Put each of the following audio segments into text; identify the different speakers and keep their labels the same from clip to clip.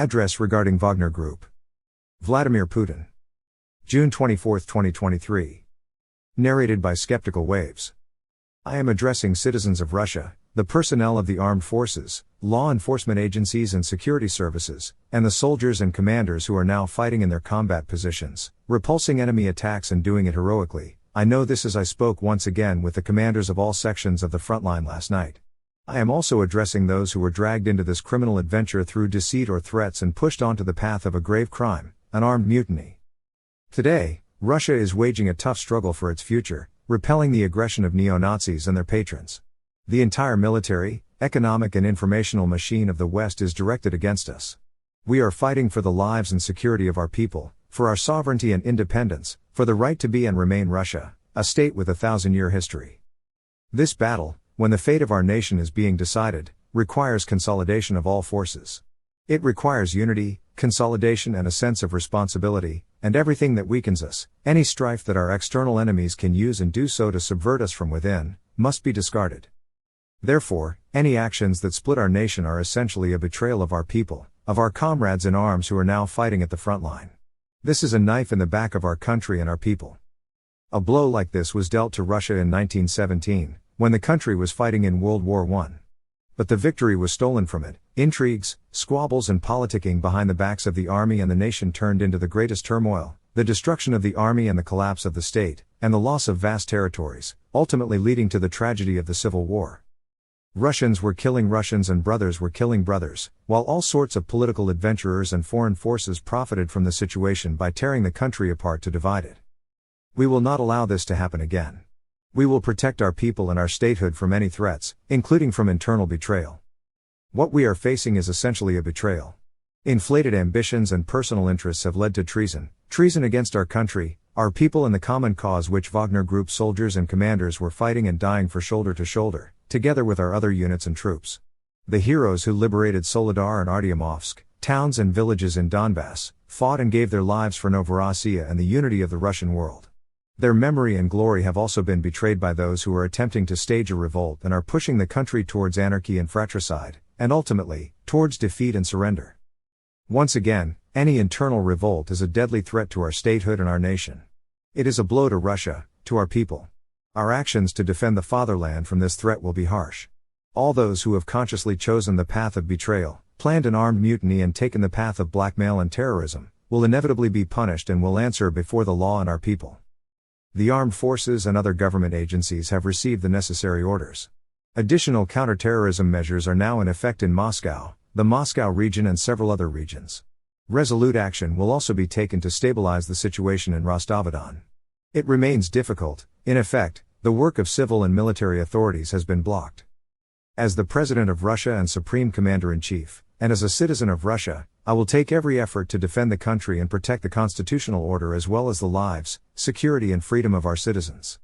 Speaker 1: Address regarding Wagner Group. Vladimir Putin. June 24, 2023. Narrated by Skeptical Waves. I am addressing citizens of Russia, the personnel of the armed forces, law enforcement agencies and security services, and the soldiers and commanders who are now fighting in their combat positions, repulsing enemy attacks and doing it heroically. I know this as I spoke once again with the commanders of all sections of the front line last night. I am also addressing those who were dragged into this criminal adventure through deceit or threats and pushed onto the path of a grave crime, an armed mutiny. Today, Russia is waging a tough struggle for its future, repelling the aggression of neo-Nazis and their patrons. The entire military, economic and informational machine of the West is directed against us. We are fighting for the lives and security of our people, for our sovereignty and independence, for the right to be and remain Russia, a state with a 1,000-year history. This battle, when the fate of our nation is being decided, requires consolidation of all forces. It requires unity, consolidation and a sense of responsibility, and everything that weakens us, any strife that our external enemies can use and do so to subvert us from within, must be discarded. Therefore, any actions that split our nation are essentially a betrayal of our people, of our comrades in arms who are now fighting at the front line. This is a knife in the back of our country and our people. A blow like this was dealt to Russia in 1917, when the country was fighting in World War I. But the victory was stolen from it. Intrigues, squabbles and politicking behind the backs of the army and the nation turned into the greatest turmoil, the destruction of the army and the collapse of the state, and the loss of vast territories, ultimately leading to the tragedy of the Civil War. Russians were killing Russians and brothers were killing brothers, while all sorts of political adventurers and foreign forces profited from the situation by tearing the country apart to divide it. We will not allow this to happen again. We will protect our people and our statehood from any threats, including from internal betrayal. What we are facing is essentially a betrayal. Inflated ambitions and personal interests have led to treason against our country, our people and the common cause which Wagner Group soldiers and commanders were fighting and dying for shoulder to shoulder, together with our other units and troops. The heroes who liberated Soledar and Artyomovsk, towns and villages in Donbass, fought and gave their lives for Novorossiya and the unity of the Russian world. Their memory and glory have also been betrayed by those who are attempting to stage a revolt and are pushing the country towards anarchy and fratricide, and ultimately, towards defeat and surrender. Once again, any internal revolt is a deadly threat to our statehood and our nation. It is a blow to Russia, to our people. Our actions to defend the fatherland from this threat will be harsh. All those who have consciously chosen the path of betrayal, planned an armed mutiny and taken the path of blackmail and terrorism, will inevitably be punished and will answer before the law and our people. The armed forces and other government agencies have received the necessary orders. Additional counterterrorism measures are now in effect in Moscow, the Moscow region and several other regions. Resolute action will also be taken to stabilize the situation in Rostov-on-Don. It remains difficult. In effect, the work of civil and military authorities has been blocked. As the President of Russia and Supreme Commander-in-Chief, and as a citizen of Russia, I will take every effort to defend the country and protect the constitutional order as well as the lives, security and freedom of our citizens.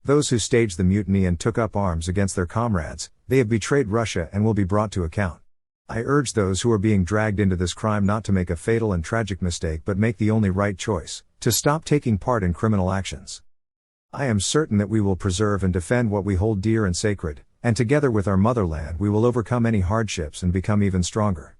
Speaker 1: Those who staged the mutiny and took up arms against their comrades, they have betrayed Russia and will be brought to account. I urge those who are being dragged into this crime not to make a fatal and tragic mistake but make the only right choice, to stop taking part in criminal actions. I am certain that we will preserve and defend what we hold dear and sacred, and together with our motherland we will overcome any hardships and become even stronger.